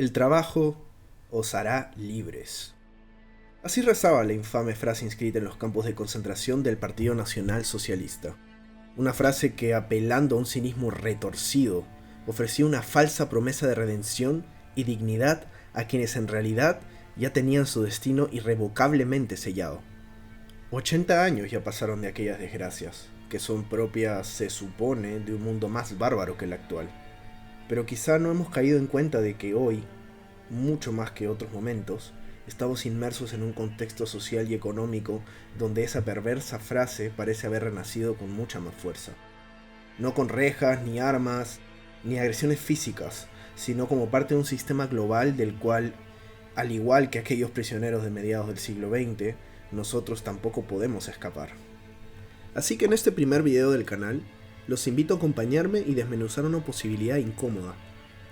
El trabajo os hará libres. Así rezaba la infame frase inscrita en los campos de concentración del Partido Nacional Socialista. Una frase que, apelando a un cinismo retorcido, ofrecía una falsa promesa de redención y dignidad a quienes en realidad ya tenían su destino irrevocablemente sellado. 80 años ya pasaron de aquellas desgracias, que son propias, se supone, de un mundo más bárbaro que el actual. Pero quizá no hemos caído en cuenta de que hoy, mucho más que otros momentos, estamos inmersos en un contexto social y económico donde esa perversa frase parece haber renacido con mucha más fuerza. No con rejas, ni armas, ni agresiones físicas, sino como parte de un sistema global del cual, al igual que aquellos prisioneros de mediados del siglo XX, nosotros tampoco podemos escapar. Así que en este primer video del canal, los invito a acompañarme y desmenuzar una posibilidad incómoda,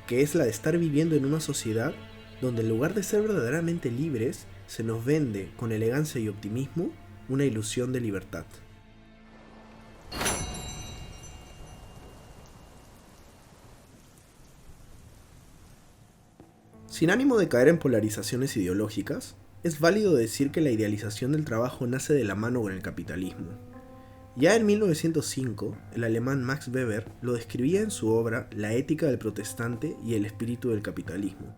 que es la de estar viviendo en una sociedad donde en lugar de ser verdaderamente libres, se nos vende con elegancia y optimismo una ilusión de libertad. Sin ánimo de caer en polarizaciones ideológicas, es válido decir que la idealización del trabajo nace de la mano con el capitalismo. Ya en 1905, el alemán Max Weber lo describía en su obra La ética del protestante y el espíritu del capitalismo.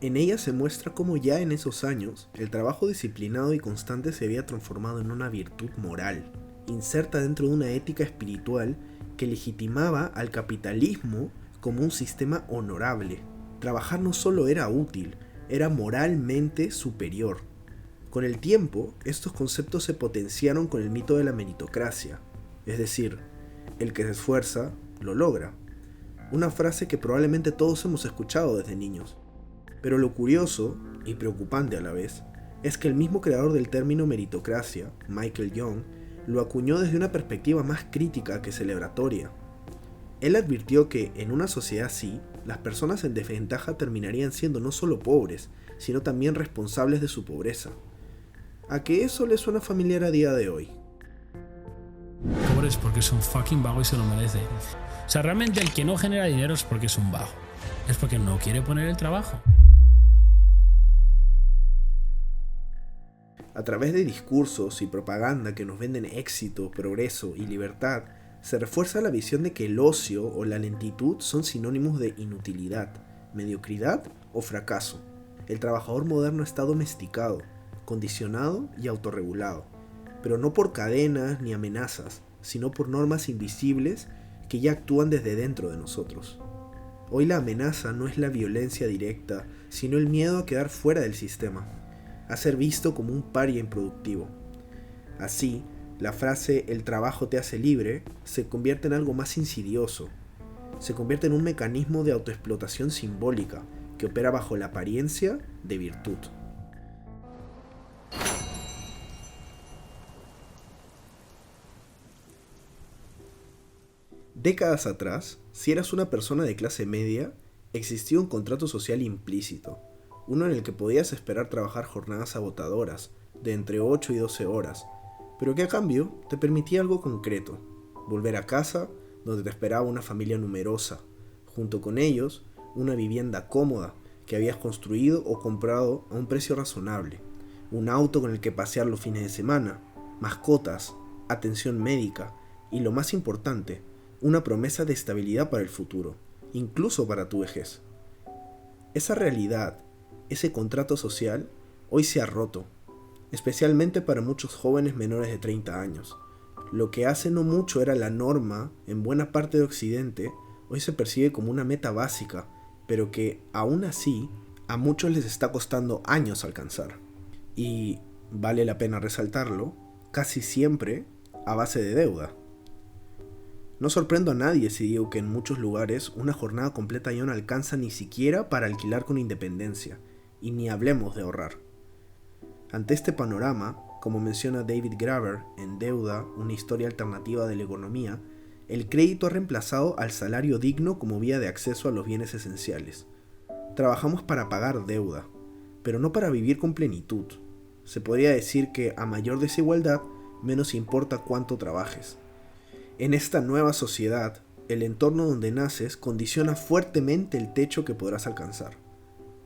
En ella se muestra cómo ya en esos años el trabajo disciplinado y constante se había transformado en una virtud moral, inserta dentro de una ética espiritual que legitimaba al capitalismo como un sistema honorable. Trabajar no solo era útil, era moralmente superior. Con el tiempo, estos conceptos se potenciaron con el mito de la meritocracia, es decir, el que se esfuerza, lo logra. Una frase que probablemente todos hemos escuchado desde niños. Pero lo curioso, y preocupante a la vez, es que el mismo creador del término meritocracia, Michael Young, lo acuñó desde una perspectiva más crítica que celebratoria. Él advirtió que, en una sociedad así, las personas en desventaja terminarían siendo no solo pobres, sino también responsables de su pobreza. ¿A que eso le suena familiar a día de hoy? Pobres porque es un fucking vago y se lo merece. O sea, realmente el que no genera dinero es porque es un vago. Es porque no quiere poner el trabajo. A través de discursos y propaganda que nos venden éxito, progreso y libertad, se refuerza la visión de que el ocio o la lentitud son sinónimos de inutilidad, mediocridad o fracaso. El trabajador moderno está domesticado, condicionado y autorregulado, pero no por cadenas ni amenazas, sino por normas invisibles que ya actúan desde dentro de nosotros. Hoy la amenaza no es la violencia directa, sino el miedo a quedar fuera del sistema, a ser visto como un paria improductivo. Así, la frase "el trabajo te hace libre" se convierte en algo más insidioso. Se convierte en un mecanismo de autoexplotación simbólica que opera bajo la apariencia de virtud. Décadas atrás, si eras una persona de clase media, existía un contrato social implícito, uno en el que podías esperar trabajar jornadas agotadoras, de entre 8 y 12 horas, pero que a cambio te permitía algo concreto: volver a casa donde te esperaba una familia numerosa, junto con ellos una vivienda cómoda que habías construido o comprado a un precio razonable, un auto con el que pasear los fines de semana, mascotas, atención médica y, lo más importante, una promesa de estabilidad para el futuro, incluso para tu vejez. Esa realidad, ese contrato social, hoy se ha roto, especialmente para muchos jóvenes menores de 30 años. Lo que hace no mucho era la norma en buena parte de Occidente, hoy se percibe como una meta básica, pero que, aún así, a muchos les está costando años alcanzar. Y, vale la pena resaltarlo, casi siempre a base de deuda. No sorprendo a nadie si digo que en muchos lugares una jornada completa ya no alcanza ni siquiera para alquilar con independencia, y ni hablemos de ahorrar. Ante este panorama, como menciona David Graeber en Deuda, una historia alternativa de la economía, el crédito ha reemplazado al salario digno como vía de acceso a los bienes esenciales. Trabajamos para pagar deuda, pero no para vivir con plenitud. Se podría decir que a mayor desigualdad, menos importa cuánto trabajes. En esta nueva sociedad, el entorno donde naces condiciona fuertemente el techo que podrás alcanzar.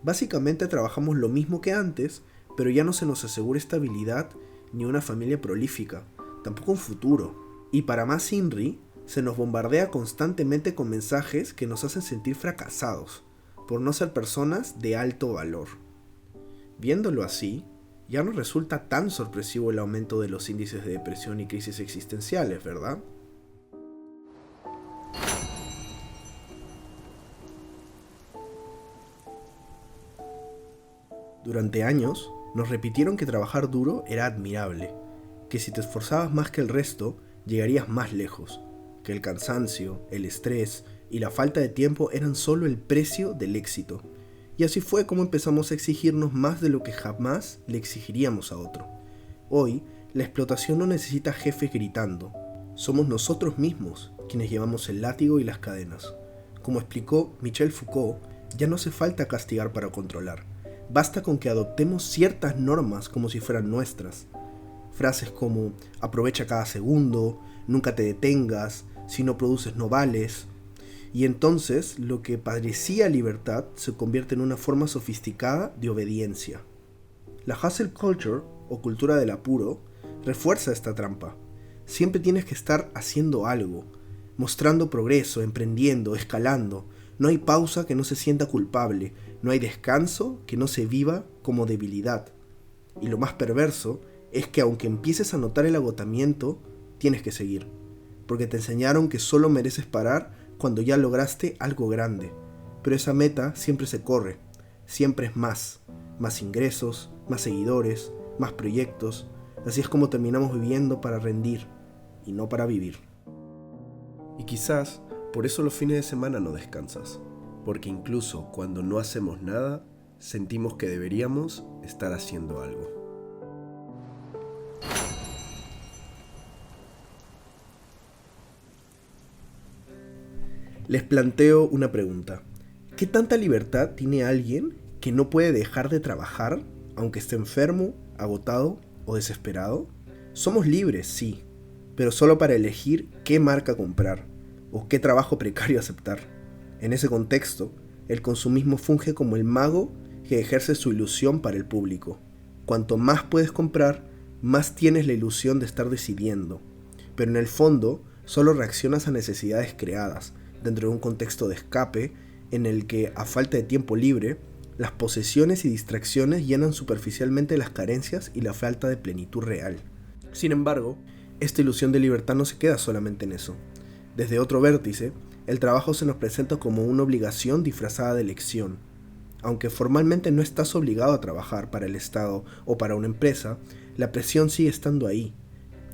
Básicamente trabajamos lo mismo que antes, pero ya no se nos asegura estabilidad ni una familia prolífica, tampoco un futuro. Y para más INRI, se nos bombardea constantemente con mensajes que nos hacen sentir fracasados, por no ser personas de alto valor. Viéndolo así, ya no resulta tan sorpresivo el aumento de los índices de depresión y crisis existenciales, ¿verdad? Durante años, nos repitieron que trabajar duro era admirable, que si te esforzabas más que el resto, llegarías más lejos, que el cansancio, el estrés y la falta de tiempo eran solo el precio del éxito. Y así fue como empezamos a exigirnos más de lo que jamás le exigiríamos a otro. Hoy, la explotación no necesita jefes gritando. Somos nosotros mismos quienes llevamos el látigo y las cadenas. Como explicó Michel Foucault, ya no hace falta castigar para controlar. Basta con que adoptemos ciertas normas como si fueran nuestras. Frases como aprovecha cada segundo, nunca te detengas, si no produces no vales. Y entonces lo que parecía libertad se convierte en una forma sofisticada de obediencia. La hustle culture, o cultura del apuro, refuerza esta trampa. Siempre tienes que estar haciendo algo, mostrando progreso, emprendiendo, escalando. No hay pausa que no se sienta culpable, no hay descanso que no se viva como debilidad. Y lo más perverso es que aunque empieces a notar el agotamiento, tienes que seguir, porque te enseñaron que solo mereces parar cuando ya lograste algo grande. Pero esa meta siempre se corre, siempre es más ingresos, más seguidores, más proyectos. Así es como terminamos viviendo para rendir y no para vivir. Y quizás por eso los fines de semana no descansas, porque incluso cuando no hacemos nada, sentimos que deberíamos estar haciendo algo. Les planteo una pregunta. ¿Qué tanta libertad tiene alguien que no puede dejar de trabajar, aunque esté enfermo, agotado o desesperado? Somos libres, sí, pero solo para elegir qué marca comprar o qué trabajo precario aceptar. En ese contexto, el consumismo funge como el mago que ejerce su ilusión para el público. Cuanto más puedes comprar, más tienes la ilusión de estar decidiendo, pero en el fondo solo reaccionas a necesidades creadas, dentro de un contexto de escape en el que, a falta de tiempo libre, las posesiones y distracciones llenan superficialmente las carencias y la falta de plenitud real. Sin embargo, esta ilusión de libertad no se queda solamente en eso. Desde otro vértice, el trabajo se nos presenta como una obligación disfrazada de elección. Aunque formalmente no estás obligado a trabajar para el Estado o para una empresa, la presión sigue estando ahí.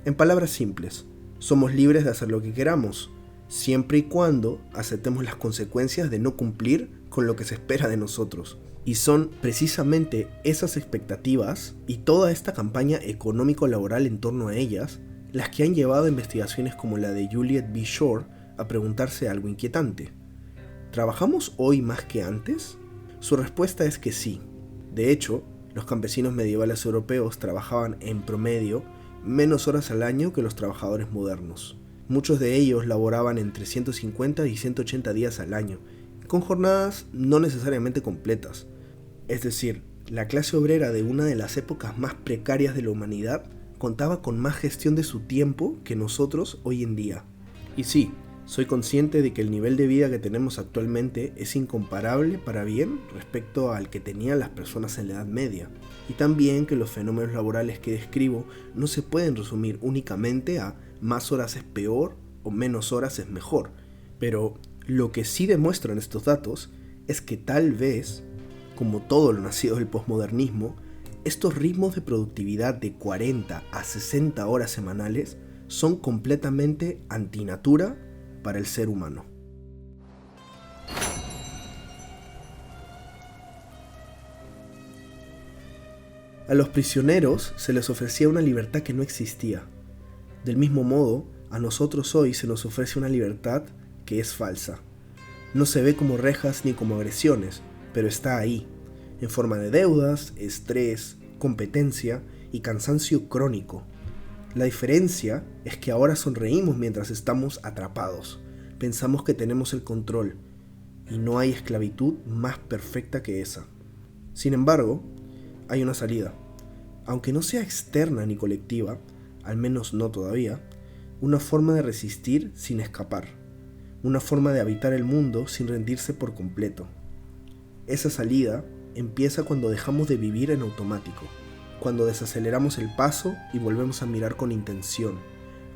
En palabras simples, somos libres de hacer lo que queramos, siempre y cuando aceptemos las consecuencias de no cumplir con lo que se espera de nosotros. Y son precisamente esas expectativas y toda esta campaña económico-laboral en torno a ellas las que han llevado a investigaciones como la de Juliet B. Shore a preguntarse algo inquietante. ¿Trabajamos hoy más que antes? Su respuesta es que sí. De hecho, los campesinos medievales europeos trabajaban en promedio menos horas al año que los trabajadores modernos. Muchos de ellos laboraban entre 150 y 180 días al año, con jornadas no necesariamente completas. Es decir, la clase obrera de una de las épocas más precarias de la humanidad contaba con más gestión de su tiempo que nosotros hoy en día. Y sí, soy consciente de que el nivel de vida que tenemos actualmente es incomparable para bien respecto al que tenían las personas en la Edad Media, y también que los fenómenos laborales que describo no se pueden resumir únicamente a más horas es peor o menos horas es mejor. Pero lo que sí demuestran estos datos es que tal vez, como todo lo nacido del posmodernismo, estos ritmos de productividad de 40 a 60 horas semanales son completamente antinatura para el ser humano. A los prisioneros se les ofrecía una libertad que no existía. Del mismo modo, a nosotros hoy se nos ofrece una libertad que es falsa. No se ve como rejas ni como agresiones, pero está ahí, en forma de deudas, estrés, competencia y cansancio crónico. La diferencia es que ahora sonreímos mientras estamos atrapados. Pensamos que tenemos el control, y no hay esclavitud más perfecta que esa. Sin embargo, hay una salida. Aunque no sea externa ni colectiva, al menos no todavía, una forma de resistir sin escapar, una forma de habitar el mundo sin rendirse por completo. Esa salida empieza cuando dejamos de vivir en automático, cuando desaceleramos el paso y volvemos a mirar con intención,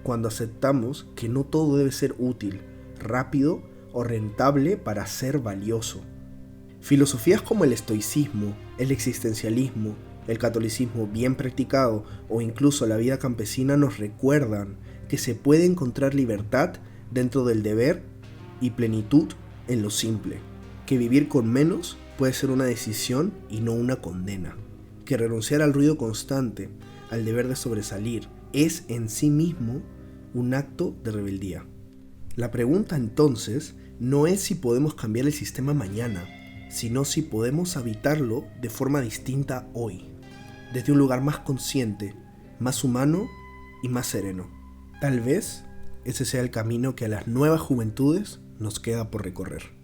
cuando aceptamos que no todo debe ser útil, rápido o rentable para ser valioso. Filosofías como el estoicismo, el existencialismo, el catolicismo bien practicado o incluso la vida campesina nos recuerdan que se puede encontrar libertad dentro del deber y plenitud en lo simple, que vivir con menos puede ser una decisión y no una condena, que renunciar al ruido constante, al deber de sobresalir, es en sí mismo un acto de rebeldía. La pregunta entonces no es si podemos cambiar el sistema mañana, sino si podemos habitarlo de forma distinta hoy, desde un lugar más consciente, más humano y más sereno. Tal vez ese sea el camino que a las nuevas juventudes nos queda por recorrer.